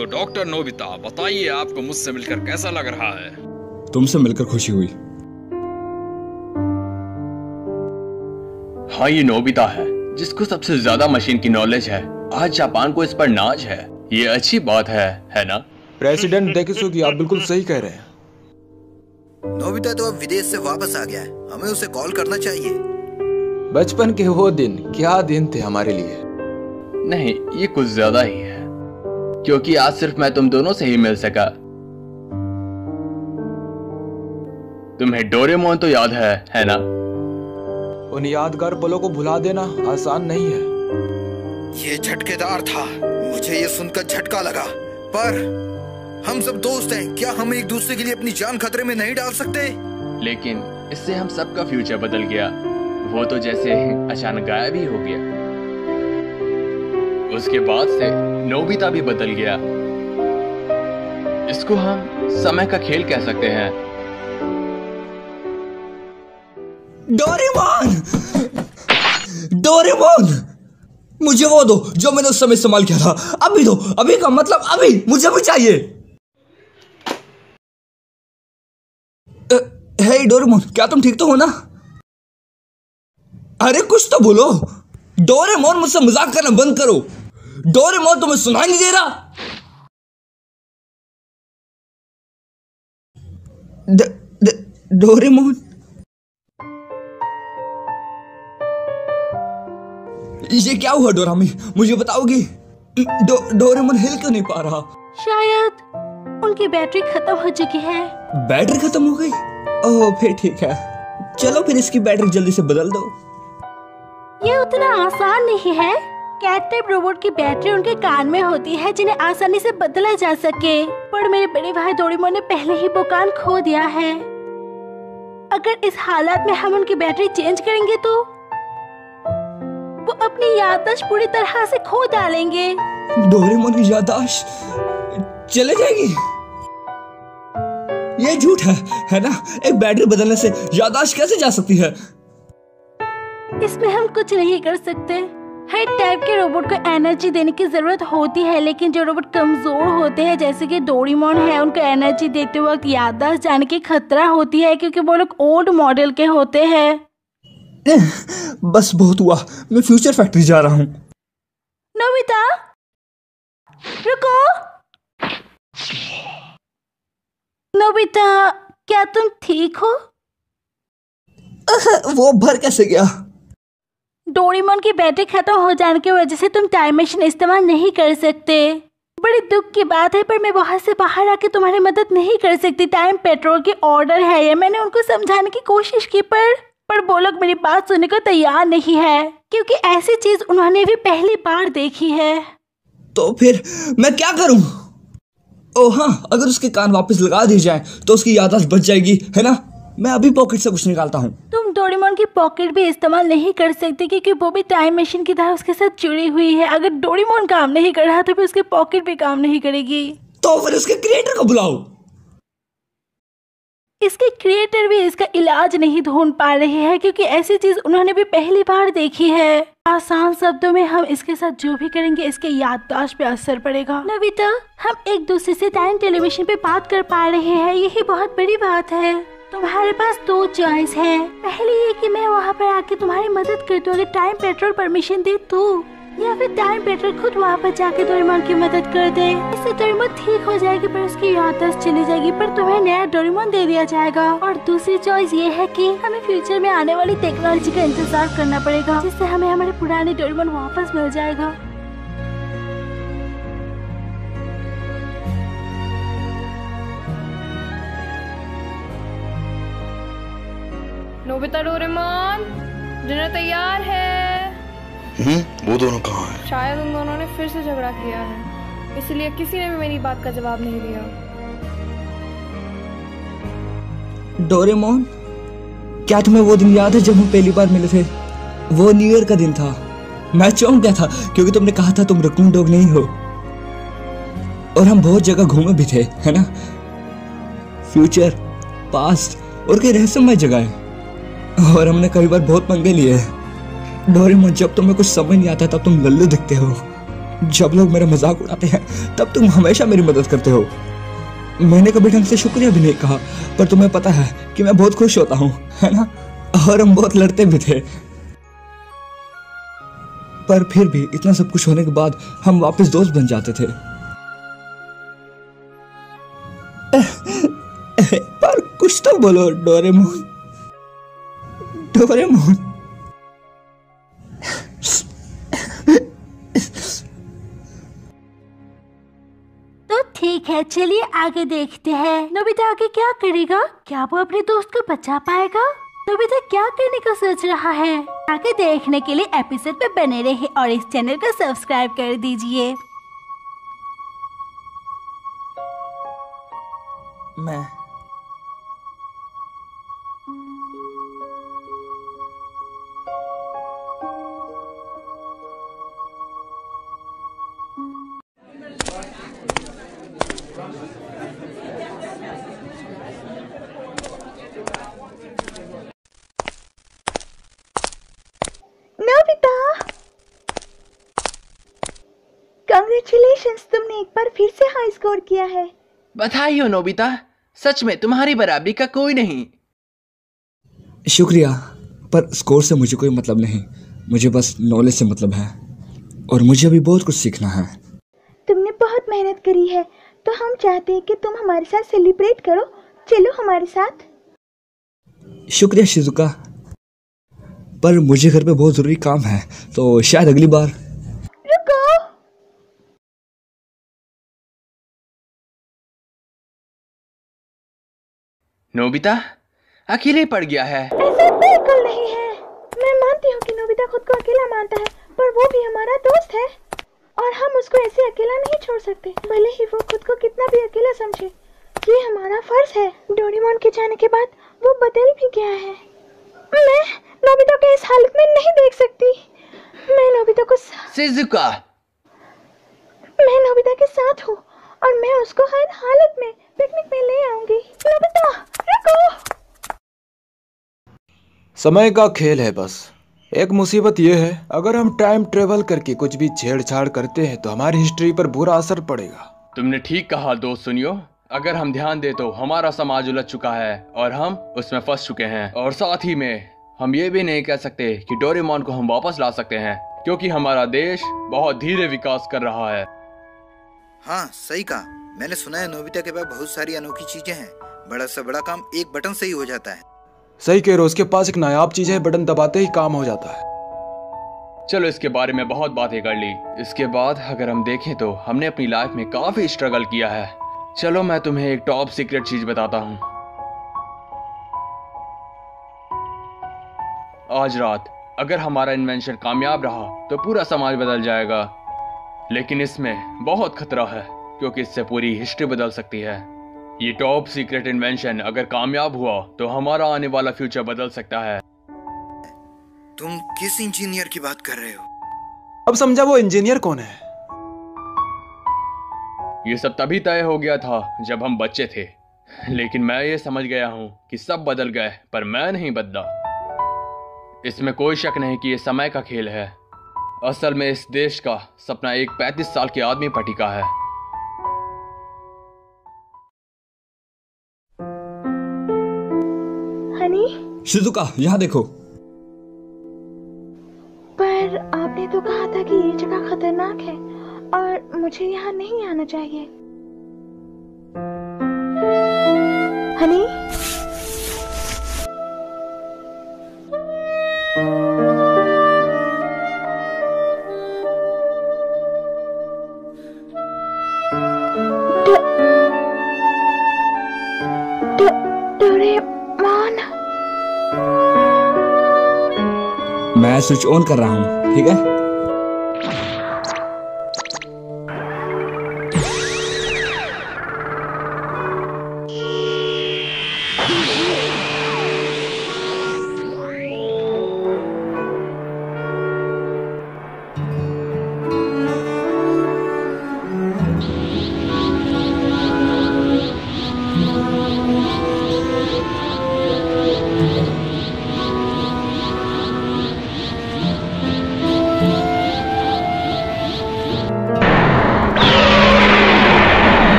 तो doctor Nobita, बताइए आपको मुझसे मिलकर कैसा लग रहा है? तुमसे मिलकर खुशी हुई। हाँ, ये नोबिता है जिसको सबसे ज्यादा मशीन की नॉलेज है। आज जापान को इस पर नाज है। ये अच्छी बात है ना? प्रेसिडेंट डेकिसुगी, आप बिल्कुल सही कह रहे हैं। नोबिता तो अब विदेश से वापस आ गया है, हमें उसे कॉल करना चाहिए। बचपन के वो दिन क्या दिन थे हमारे लिए। नहीं, ये कुछ ज्यादा ही है, क्योंकि आज सिर्फ मैं तुम दोनों से ही मिल सका। तुम्हें डोरेमोन तो याद है ना? उन यादगार पलों को भुला देना आसान नहीं है। ये झटकेदार था, मुझे ये सुनकर झटका लगा। पर हम सब दोस्त हैं, क्या हम एक दूसरे के लिए अपनी जान खतरे में नहीं डाल सकते? लेकिन इससे हम सबका फ्यूचर बदल गया। वो तो जैसे अचानक गायब ही हो गया। उसके बाद से नोबिता भी बदल गया। इसको हम समय का खेल कह सकते हैं। डोरेमोन! डोरेमोन! मुझे वो दो जो मैंने उस समय इस्तेमाल किया था। अभी दो, अभी का मतलब अभी, मुझे भी चाहिए। हे डोरेमोन, क्या तुम ठीक तो हो ना? अरे कुछ तो बोलो। डोरेमोन, मुझसे मजाक करना बंद करो। डोरेमोन, तुम्हें सुनाई नहीं दे रहा? डोरेमोन, ये क्या हुआ डोरामी? मुझे बताओगी? डोरेमोन हिल क्यों नहीं पा रहा? शायद उनकी बैटरी खत्म हो चुकी है। बैटरी खत्म हो गई? ओह, फिर ठीक है। चलो फिर इसकी बैटरी जल्दी से बदल दो। ये उतना आसान नहीं है। कैट टाइप रोबोट की बैटरी उनके कान में होती है जिन्हें आसानी से बदला जा सके। पर मेरे बड़े भाई डोरेमोन ने पहले ही वो कान खो दिया है। अगर इस हालात में हम उनकी बैटरी चेंज करेंगे तो वो अपनी याददाश्त पूरी तरह से खो डालेंगे। डोरेमोन की याददाश्त चले जाएगी? ये झूठ है ना? एक बैटरी बदलने से याददाश्त कैसे जा सकती है? इसमें हम कुछ नहीं कर सकते। हर टाइप के रोबोट को एनर्जी देने की जरूरत होती है, लेकिन जो रोबोट कमजोर होते हैं जैसे कि डोरेमोन है, उनको एनर्जी देते वक्त याददाश्त जाने की खतरा होती है क्योंकि वो लोग ओल्ड मॉडल के होते हैं। बस बहुत हुआ, मैं फ्यूचर फैक्ट्री जा रहा हूँ। नोबिता, रुको। नोबिता, क्या तुम ठीक हो? वो भर कैसे गया? डोरेमोन की बैटरी खत्म हो जाने की वजह से तुम टाइम मशीन इस्तेमाल नहीं कर सकते। बड़ी दुख की बात है, पर मैं वहां से बाहर आके तुम्हारी मदद नहीं कर सकती। टाइम पेट्रोल की ऑर्डर है ये। मैंने उनको समझाने की कोशिश की पर वो लोग मेरी बात सुनने को तैयार नहीं है, क्योंकि ऐसी चीज उन्होंने भी पहली बार देखी है। तो फिर मैं क्या करूं? ओह हाँ, अगर उसके कान वापस लगा दिए जाए तो उसकी याददाश्त बच जाएगी, है ना? मैं अभी पॉकेट से कुछ निकालता हूँ। तुम डोरेमोन की पॉकेट भी इस्तेमाल नहीं कर सकती क्योंकि वो भी टाइम मशीन की तरह उसके साथ जुड़ी हुई है। अगर डोरेमोन काम नहीं कर रहा तो फिर उसकी पॉकेट भी काम नहीं करेगी। तो फिर उसके क्रिएटर को बुलाओ। इसके क्रिएटर भी इसका इलाज नहीं ढूंढ पा रहे हैं क्योंकि ऐसी चीज उन्होंने भी पहली बार देखी है। आसान शब्दों में हम इसके साथ जो भी करेंगे इसके याददाश्त पे असर पड़ेगा। नोबिता, हम एक दूसरे से टाइम टेलीविजन पे बात कर पा रहे हैं, यही बहुत बड़ी बात है। तुम्हारे पास दो चॉइस है। पहली ये कि मैं वहाँ पर आके तुम्हारी मदद कर दूँ अगर टाइम पेट्रोल परमिशन दे तो, या फिर टाइम पेट्रोल खुद वहाँ पर जाके डोरेमोन की मदद कर दे। इससे डोरेमोन ठीक हो जाएगी पर उसकी याददाश्त चली जाएगी, पर तुम्हें नया डोरेमोन दे दिया जाएगा। और दूसरी चॉइस ये है कि हमें फ्यूचर में आने वाली टेक्नोलॉजी का इंतजार करना पड़ेगा जिससे हमें हमारे पुराने डोरेमोन वापस मिल जाएगा। नोबिता, डोरेमोन, डिनर तैयार है। वो दोनों कहाँ हैं? शायद उन दोनों ने फिर से झगड़ा किया है, इसलिए किसी ने भी मेरी बात का जवाब नहीं दिया। डोरेमोन, क्या तुम्हें वो दिन याद है जब हम पहली बार मिले थे? वो न्यू ईयर का दिन था। मैं चौंक गया था क्योंकि तुमने कहा था तुम रकून डॉग नहीं हो। और हम बहुत जगह घूमे भी थे, है ना? फ्यूचर, पास्ट और कई रहस्यमय जगह है। और हमने कई बार बहुत पंगे लिए हैं। डोरेमोन, जब तुम्हें कुछ समझ नहीं आता तब तुम लल्लू दिखते हो, जब लोग मेरा मजाक उड़ाते हैं तब तुम हमेशा मेरी मदद करते हो। मैंने कभी ढंग से शुक्रिया भी नहीं कहा, पर तुम्हें पता है कि मैं बहुत खुश होता हूँ, है ना? और हम बहुत लड़ते भी थे, पर फिर भी इतना सब कुछ होने के बाद हम वापस दोस्त बन जाते थे। पर कुछ तो बोलो डोरेमोन। डोरेमोन। तो ठीक है, चलिए आगे देखते हैं। नोबिता आगे क्या करेगा? क्या वो अपने दोस्त को बचा पाएगा? नोबिता क्या करने का सोच रहा है? आगे देखने के लिए एपिसोड पे बने रहे और इस चैनल को सब्सक्राइब कर दीजिए। मैं नोबिता, कांग्रेचुलेशंस, तुमने एक बार फिर से हाई स्कोर किया है। बधाई हो नोबिता, सच में तुम्हारी बराबरी का कोई नहीं। शुक्रिया, पर स्कोर से मुझे कोई मतलब नहीं। मुझे बस नॉलेज से मतलब है और मुझे अभी बहुत कुछ सीखना है। तुमने बहुत मेहनत करी है, तो हम चाहते हैं कि तुम हमारे साथ सेलिब्रेट करो। चलो हमारे साथ। शुक्रिया शिजुका, पर मुझे घर पे बहुत जरूरी काम है, तो शायद अगली बार। रुको, नोबिता अकेले पड़ गया है। ऐसा बिल्कुल नहीं है। मैं मानती हूँ कि नोबिता खुद को अकेला मानता है, पर वो भी हमारा दोस्त है और हम उसको ऐसे अकेला नहीं छोड़ सकते, भले ही वो खुद को कितना भी अकेला समझे। ये हमारा फर्ज है। डोरेमोन के जाने के बाद वो बदल भी गया है। मैं नोबिता को इस हालत में नहीं देख सकती। मैं नोबिता को शिजुका, मैं नोबिता के साथ हूँ और मैं उसको हर हालत में पिकनिक में ले आऊंगी। नोबिता रुको। समय का खेल है बस। एक मुसीबत यह है, अगर हम टाइम ट्रेवल करके कुछ भी छेड़छाड़ करते हैं तो हमारी हिस्ट्री पर बुरा असर पड़ेगा। तुमने ठीक कहा दोस्त। सुनियो, अगर हम ध्यान दे तो हमारा समाज उलझ चुका है और हम उसमें फंस चुके हैं। और साथ ही में हम ये भी नहीं कह सकते कि डोरेमोन को हम वापस ला सकते हैं, क्योंकि हमारा देश बहुत धीरे विकास कर रहा है। हाँ सही कहा। मैंने सुना है नोबिता के पास बहुत सारी अनोखी चीजें हैं। बड़ा से बड़ा काम एक बटन से ही हो जाता है। सही कह रहे हो, उसके पास एक नायाब चीज है, बटन दबाते ही काम हो जाता है। चलो इसके बारे में बहुत बातें कर ली। इसके बाद अगर हम देखें तो हमने अपनी लाइफ में काफी स्ट्रगल किया है। चलो मैं तुम्हें एक टॉप सीक्रेट चीज बताता हूँ। आज रात अगर हमारा इन्वेंशन कामयाब रहा तो पूरा समाज बदल जाएगा, लेकिन इसमें बहुत खतरा है क्योंकि इससे पूरी हिस्ट्री बदल सकती है। ये टॉप सीक्रेट इन्वेंशन अगर कामयाब हुआ तो हमारा आने वाला फ्यूचर बदल सकता है। तुम किस इंजीनियर की बात कर रहे हो? अब समझा वो इंजीनियर कौन है। ये सब तभी तय हो गया था जब हम बच्चे थे, लेकिन मैं ये समझ गया हूँ कि सब बदल गए पर मैं नहीं बदला। इसमें कोई शक नहीं कि ये समय का खेल है। असल में इस देश का सपना एक 35 साल के आदमी पर टिका है। हनी, शिजुका यहाँ देखो। पर आपने तो कहा था कि ये जगह खतरनाक है और मुझे यहाँ नहीं आना चाहिए। हनी, डोरेमोन, मैं स्विच ऑन कर रहा हूँ, ठीक है?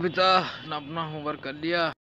नोबिता अपना होमवर्क कर लिया?